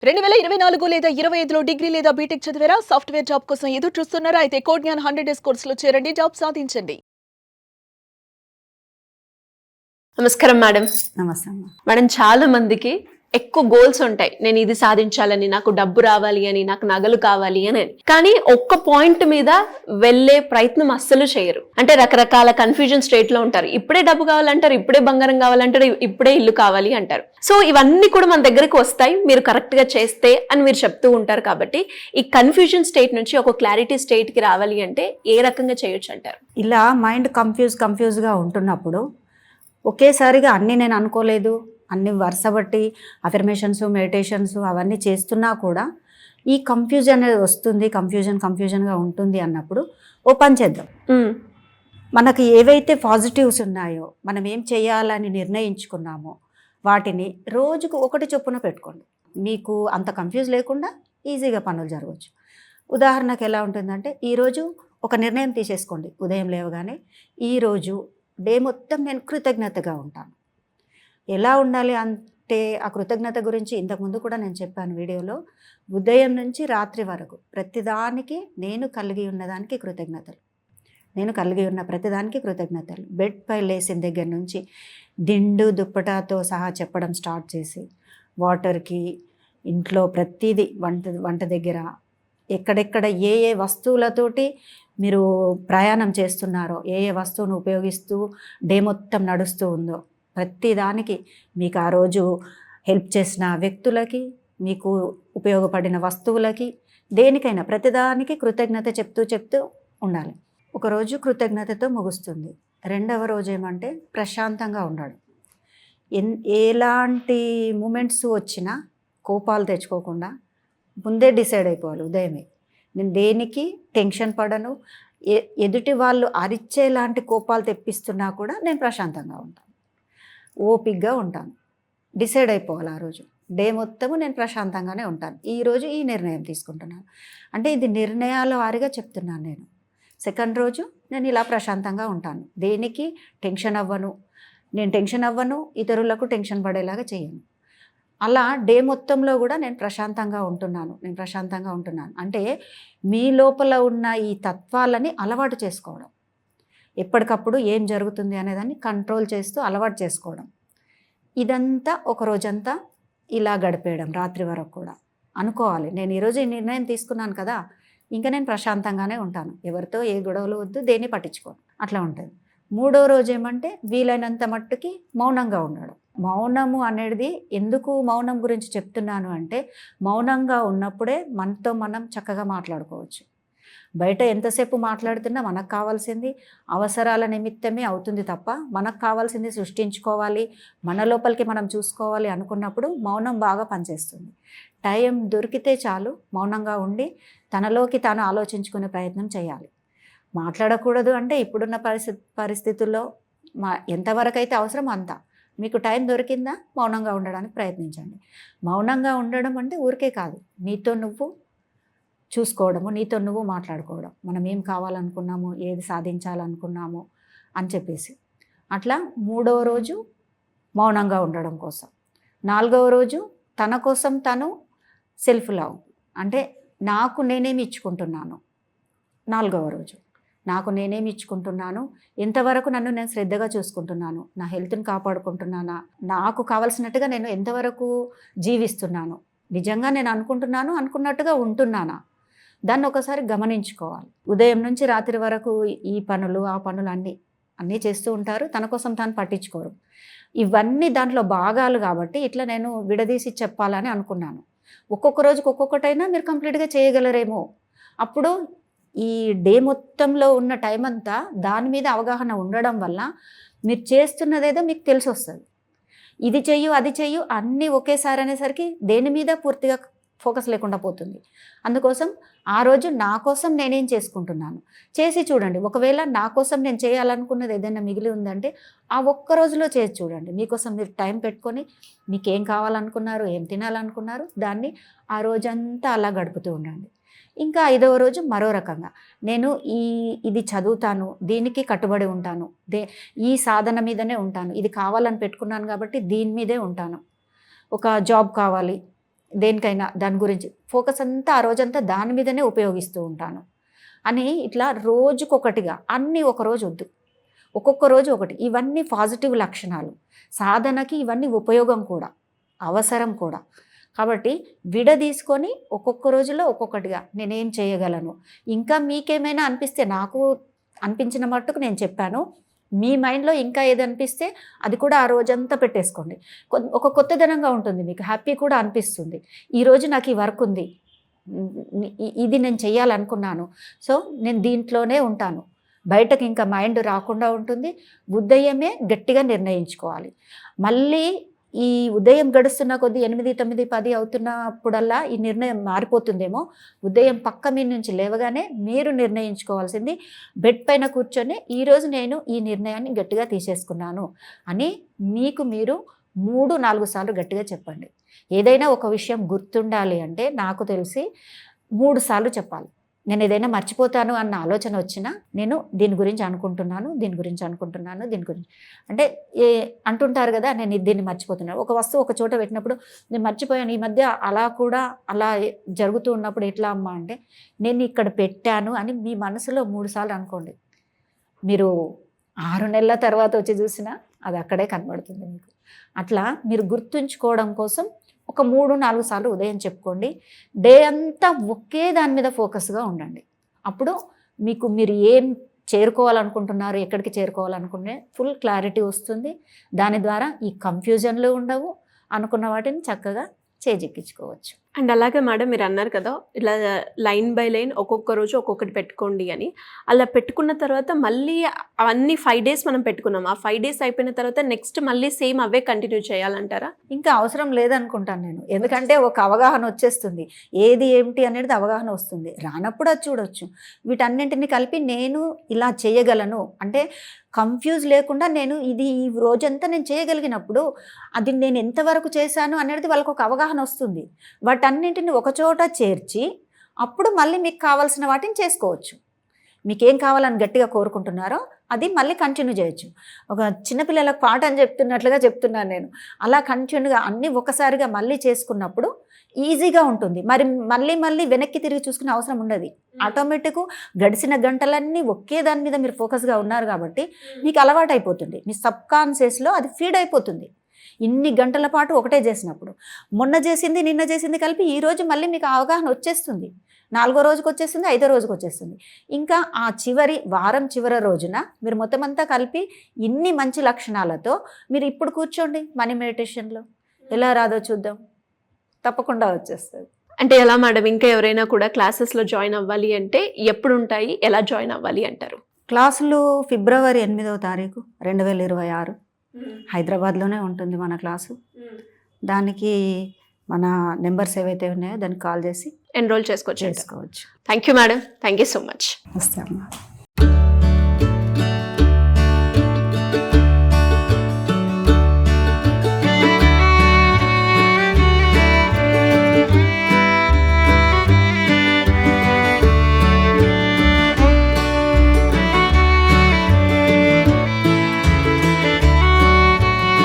2024 లేదా 25లో డిగ్రీ లేదా బీటెక్ చదివారా? సాఫ్ట్‌వేర్ జాబ్ కోసం ఎదురు చూస్తున్నారా? అయితే కోడ్ జ్ఞాన్ 100 డేస్ కోర్సులో చేరండి. జాబ్ సాధించండి. నమస్కారం మేడం. నమస్తే అమ్మ. మేడం, చాలా మందికి ఎక్కువ గోల్స్ ఉంటాయి. నేను ఇది సాధించాలని, నాకు డబ్బు రావాలి అని, నాకు నగలు కావాలి అని. కానీ ఒక్క పాయింట్ మీద వెళ్ళే ప్రయత్నం అస్సలు చేయరు. అంటే రకరకాల కన్ఫ్యూజన్ స్టేట్ లో ఉంటారు. ఇప్పుడే డబ్బు కావాలంటారు, ఇప్పుడే బంగారం కావాలంటారు, ఇప్పుడే ఇల్లు కావాలి అంటారు. సో ఇవన్నీ కూడా మన దగ్గరికి వస్తాయి మీరు కరెక్ట్ గా చేస్తే అని మీరు చెప్తూ ఉంటారు. కాబట్టి ఈ కన్ఫ్యూజన్ స్టేట్ నుంచి ఒక క్లారిటీ స్టేట్ కి రావాలి అంటే ఏ రకంగా చేయొచ్చు అంటారు? ఇలా మైండ్ కన్ఫ్యూజ్గా ఉంటున్నప్పుడు ఒకేసారిగా అన్నీ నేను అనుకోలేదు, అన్ని వరుసబట్టి అఫర్మేషన్స్ మెడిటేషన్స్ అవన్నీ చేస్తున్నా కూడా ఈ కన్ఫ్యూజన్ అనేది వస్తుంది, కన్ఫ్యూజన్గా ఉంటుంది అన్నప్పుడు ఓ పని చేద్దాం. మనకి ఏవైతే పాజిటివ్స్ ఉన్నాయో, మనం ఏం చేయాలని నిర్ణయించుకున్నామో వాటిని రోజుకు ఒకటి చొప్పున పెట్టుకోండి. మీకు అంత కన్ఫ్యూజ్ లేకుండా ఈజీగా పనులు జరగవచ్చు. ఉదాహరణకు ఎలా ఉంటుందంటే, ఈరోజు ఒక నిర్ణయం తీసేసుకోండి. ఉదయం లేవగానే ఈరోజు డే మొత్తం నేను కృతజ్ఞతగా ఉంటాను. ఎలా ఉండాలి అంటే, ఆ కృతజ్ఞత గురించి ఇంతకుముందు కూడా నేను చెప్పాను వీడియోలో. ఉదయం నుంచి రాత్రి వరకు ప్రతిదానికి నేను కలిగి ఉన్నదానికి కృతజ్ఞతలు, నేను కలిగి ఉన్న ప్రతిదానికి కృతజ్ఞతలు. బెడ్ పై లేసిన దగ్గర నుంచి దిండు దుప్పటాతో సహా చెప్పడం స్టార్ట్ చేసి, వాటర్కి, ఇంట్లో ప్రతిదీ, వంట దగ్గర, ఎక్కడెక్కడ ఏ ఏ వస్తువులతోటి మీరు ప్రయాణం చేస్తున్నారో, ఏ ఏ వస్తువును ఉపయోగిస్తూ డే మొత్తం నడుస్తూ ఉందో ప్రతిదానికి, మీకు ఆ రోజు హెల్ప్ చేసిన వ్యక్తులకి, మీకు ఉపయోగపడిన వస్తువులకి, దేనికైనా ప్రతిదానికి కృతజ్ఞత చెప్తూ ఉండాలి. ఒకరోజు కృతజ్ఞతతో ముగుస్తుంది. రెండవ రోజు ఏమంటే ప్రశాంతంగా ఉండడం. ఎలాంటి మూమెంట్స్ వచ్చినా కోపాలు తెచ్చుకోకుండా ముందే డిసైడ్ అయిపోవాలి ఉదయమే. నేను దేనికి టెన్షన్ పడను. ఎదుటి వాళ్ళు అరిచేలాంటి కోపాలు తెప్పిస్తున్నా కూడా నేను ప్రశాంతంగా ఉంటాను, ఓపికగా ఉంటాను. డిసైడ్ అయిపోవాలి ఆ రోజు డే మొత్తము నేను ప్రశాంతంగానే ఉంటాను. ఈరోజు ఈ నిర్ణయం తీసుకుంటున్నాను అంటే ఇది నిర్ణయాల వారిగా చెప్తున్నాను నేను. సెకండ్ రోజు నేను ఇలా ప్రశాంతంగా ఉంటాను, దేనికి టెన్షన్ అవ్వను. నేను టెన్షన్ అవ్వను, ఇతరులకు టెన్షన్ పడేలాగా చేయను. అలా డే మొత్తంలో కూడా నేను ప్రశాంతంగా ఉంటున్నాను అంటే మీ లోపల ఉన్న ఈ తత్వాలని అలవాటు చేసుకోవడం. ఎప్పటికప్పుడు ఏం జరుగుతుంది అనేదాన్ని కంట్రోల్ చేస్తూ అలవాటు చేసుకోవడం. ఇదంతా ఒక రోజంతా ఇలా గడిపేయడం. రాత్రి వరకు కూడా అనుకోవాలి, నేను ఈరోజు ఈ నిర్ణయం తీసుకున్నాను కదా, ఇంకా నేను ప్రశాంతంగానే ఉంటాను, ఎవరితో ఏ గొడవలు వద్దు, దేన్ని పట్టించుకోను, అట్లా ఉంటుంది. మూడో రోజు ఏమంటే వీలైనంత మట్టుకి మౌనంగా ఉండడం. మౌనము అనేది, ఎందుకు మౌనం గురించి చెప్తున్నాను అంటే, మౌనంగా ఉన్నప్పుడే మనతో మనం చక్కగా మాట్లాడుకోవచ్చు. బయట ఎంతసేపు మాట్లాడుతున్నా మనకు కావాల్సింది అవసరాల నిమిత్తమే అవుతుంది తప్ప, మనకు కావాల్సింది సృష్టించుకోవాలి, మన లోపలికి మనం చూసుకోవాలి అనుకున్నప్పుడు మౌనం బాగా పనిచేస్తుంది. టైం దొరికితే చాలు మౌనంగా ఉండి తనలోకి తాను ఆలోచించుకునే ప్రయత్నం చేయాలి. మాట్లాడకూడదు అంటే ఇప్పుడున్న పరిస్థితుల్లో ఎంతవరకు అయితే అవసరం అంత. మీకు టైం దొరికిందా మౌనంగా ఉండడానికి ప్రయత్నించండి. మౌనంగా ఉండడం అంటే ఊరికే కాదు, నీతో నువ్వు చూసుకోవడము, నీతో నువ్వు మాట్లాడుకోవడం. మనం ఏం కావాలనుకున్నాము, ఏది సాధించాలనుకున్నాము అని చెప్పేసి. అట్లా మూడవ రోజు మౌనంగా ఉండడం కోసం. నాలుగవ రోజు తన కోసం తను సెల్ఫ్ లవ్, అంటే నాకు నేనేమి ఇచ్చుకుంటున్నాను. నాలుగవ రోజు నాకు నేనేమి ఇచ్చుకుంటున్నాను, ఎంతవరకు నన్ను నేను శ్రద్ధగా చూసుకుంటున్నాను, నా హెల్త్ని కాపాడుకుంటున్నానా, నాకు కావాల్సినట్టుగా నేను ఎంతవరకు జీవిస్తున్నాను, నిజంగా నేను అనుకున్నట్టుగా ఉంటున్నానా, దాన్ని ఒకసారి గమనించుకోవాలి. ఉదయం నుంచి రాత్రి వరకు ఈ పనులు ఆ పనులు అన్నీ చేస్తూ ఉంటారు, తన కోసం తాను పట్టించుకోరు. ఇవన్నీ దాంట్లో భాగాలు కాబట్టి ఇట్లా నేను విడదీసి చెప్పాలని అనుకున్నాను. ఒక్కొక్క రోజుకి ఒక్కొక్కటైనా మీరు కంప్లీట్గా చేయగలరేమో. అప్పుడు ఈ డే మొత్తంలో ఉన్న టైం అంతా దాని మీద అవగాహన ఉండడం వల్ల మీరు చేస్తున్నదేదో మీకు తెలిసి వస్తుంది. ఇది చెయ్యు అది చెయ్యు అన్నీ ఒకేసారి అనేసరికి దేని మీద పూర్తిగా ఫోకస్ లేకుండా పోతుంది. అందుకోసం ఆ రోజు నా కోసం నేనేం చేసుకుంటున్నాను చేసి చూడండి. ఒకవేళ నా కోసం నేను చేయాలనుకున్నది ఏదైనా మిగిలి ఉందంటే ఆ ఒక్క రోజులో చేసి చూడండి. మీకోసం మీరు టైం పెట్టుకొని మీకేం కావాలనుకున్నారు, ఏం తినాలనుకున్నారు, దాన్ని ఆ రోజంతా అలా గడుపుతూ ఉండండి. ఇంకా 5వ రోజు మరో రకంగా, నేను ఇది చదువుతాను, దీనికి కట్టుబడి ఉంటాను, ఈ సాధన మీదనే ఉంటాను, ఇది కావాలని పెట్టుకున్నాను కాబట్టి దీని మీదే ఉంటాను. ఒక జాబ్ కావాలి, దేనికైనా దాని గురించి ఫోకస్ అంతా ఆ రోజంతా దాని మీదనే ఉపయోగిస్తూ ఉంటాను అని ఇట్లా రోజుకొకటిగా అన్నీ ఒక రోజు వద్దు, ఒక్కొక్క రోజు ఒకటి. ఇవన్నీ పాజిటివ్ లక్షణాలు, సాధనకి ఇవన్నీ ఉపయోగం కూడా, అవసరం కూడా. కాబట్టి తీసుకొని ఒక్కొక్క రోజులో ఒక్కొక్కటిగా నేనేం చేయగలను. ఇంకా మీకేమైనా అనిపిస్తే, నాకు అనిపించిన మట్టుకు నేను చెప్పాను, మీ మైండ్లో ఇంకా ఏది అనిపిస్తే అది కూడా ఆ రోజంతా పెట్టేసుకోండి. ఒక కొత్తదనంగా ఉంటుంది, మీకు హ్యాపీ కూడా అనిపిస్తుంది. ఈరోజు నాకు ఈ వర్క్ ఉంది, ఇది నేను చెయ్యాలనుకున్నాను, సో నేను దీంట్లోనే ఉంటాను, బయటకు ఇంకా మైండ్ రాకుండా ఉంటుంది. ఉదయమే గట్టిగా నిర్ణయించుకోవాలి. మళ్ళీ ఈ ఉదయం గడుస్తున్న కొద్దీ 8, 9, 10 అవుతున్నప్పుడల్లా ఈ నిర్ణయం మారిపోతుందేమో. ఉదయం పక్క మీ నుంచి లేవగానే మీరు నిర్ణయించుకోవాల్సింది, బెడ్ పైన కూర్చొని ఈరోజు నేను ఈ నిర్ణయాన్ని గట్టిగా తీసేసుకున్నాను అని మీకు మీరు 3-4 సార్లు గట్టిగా చెప్పండి. ఏదైనా ఒక విషయం గుర్తుండాలి అంటే నాకు తెలిసి 3 సార్లు చెప్పాలి. నేను ఏదైనా మర్చిపోతాను అన్న ఆలోచన వచ్చినా నేను దీని గురించి అనుకుంటున్నాను, దీని గురించి అంటే అంటుంటారు కదా, నేను దీన్ని మర్చిపోతున్నాను. ఒక వస్తువు ఒక చోట పెట్టినప్పుడు నేను మర్చిపోయాను, ఈ మధ్య అలా జరుగుతూ ఉన్నప్పుడు ఎట్లా అమ్మా అంటే, నేను ఇక్కడ పెట్టాను అని మీ మనసులో 3 సార్లు అనుకోండి. మీరు 6 నెలల తర్వాత వచ్చి చూసినా అది అక్కడే కనబడుతుంది మీకు. అట్లా మీరు గుర్తుంచుకోవడం కోసం ఒక 3-4 సార్లు ఉదయం చెప్పుకోండి. డే అంతా ఒకే దాని మీద ఫోకస్గా ఉండండి. అప్పుడు మీరు ఏం చేరుకోవాలనుకుంటున్నారు, ఎక్కడికి చేరుకోవాలనుకునే ఫుల్ క్లారిటీ వస్తుంది. దాని ద్వారా ఈ కన్ఫ్యూజన్లు ఉండవు, అనుకున్న వాటిని చక్కగా చేజిక్కించుకోవచ్చు. అండ్ అలాగే మేడం మీరు అన్నారు కదా, ఇలా లైన్ బై లైన్ ఒక్కొక్క రోజు ఒక్కొక్కటి పెట్టుకోండి అని. అలా పెట్టుకున్న తర్వాత మళ్ళీ అవన్నీ 5 days మనం పెట్టుకున్నాం, ఆ 5 days అయిపోయిన తర్వాత నెక్స్ట్ మళ్ళీ సేమ్ అవే కంటిన్యూ చేయాలంటారా? ఇంకా అవసరం లేదనుకుంటాను నేను. ఎందుకంటే ఒక అవగాహన వచ్చేస్తుంది, ఏది ఏమిటి అనేది అవగాహన వస్తుంది. రానప్పుడు అది చూడొచ్చు. వీటన్నింటినీ కలిపి నేను ఇలా చేయగలను అంటే కన్ఫ్యూజ్ లేకుండా నేను ఈ రోజంతా నేను చేయగలిగినప్పుడు అది నేను ఎంతవరకు చేశాను అనేది వాళ్ళకు ఒక అవగాహన వస్తుంది. వాటన్నింటిని ఒకచోట చేర్చి అప్పుడు మళ్ళీ మీకు కావాల్సిన వాటిని చేసుకోవచ్చు. మీకేం కావాలని గట్టిగా కోరుకుంటున్నారో అది మళ్ళీ కంటిన్యూ చేయొచ్చు. ఒక చిన్నపిల్లలకు పాట అని చెప్తున్నట్లుగా చెప్తున్నాను నేను. అలా కంటిన్యూగా అన్నీ ఒకసారిగా మళ్ళీ చేసుకున్నప్పుడు ఈజీగా ఉంటుంది. మరి మళ్ళీ వెనక్కి తిరిగి చూసుకునే అవసరం ఉండదు. ఆటోమేటిక్ గడిచిన గంటలన్నీ ఒకే దాని మీద మీరు ఫోకస్గా ఉన్నారు కాబట్టి మీకు అలవాటు అయిపోతుంది. మీ సబ్కాన్షియస్లో అది ఫీడ్ అయిపోతుంది. ఇన్ని గంటల పాటు ఒకటే చేసినప్పుడు మొన్న చేసింది నిన్న చేసింది కలిపి ఈరోజు మళ్ళీ మీకు అవగాహన వచ్చేస్తుంది. 4వ రోజుకి వచ్చేస్తుంది, 5వ రోజుకి వచ్చేస్తుంది. ఇంకా ఆ వారం చివరి రోజున మీరు మొత్తం అంతా కలిపి ఇన్ని మంచి లక్షణాలతో మీరు ఇప్పుడు కూర్చోండి మనీ మెడిటేషన్లో. ఎలా రాదో చూద్దాం, తప్పకుండా వచ్చేస్తుంది. అంటే ఎలా మేడం, ఇంకా ఎవరైనా కూడా క్లాసెస్లో జాయిన్ అవ్వాలి అంటే ఎప్పుడు ఉంటాయి, ఎలా జాయిన్ అవ్వాలి అంటారు? క్లాసులు ఫిబ్రవరి 8వ తారీఖు 2026 హైదరాబాద్లోనే ఉంటుంది మన క్లాసు. దానికి మన నెంబర్స్ ఏవైతే ఉన్నాయో దానికి కాల్ చేసి ఎన్రోల్ చేసుకోవచ్చు. చేసుకోవచ్చు. Thank you madam, thank you so much. వస్తాం.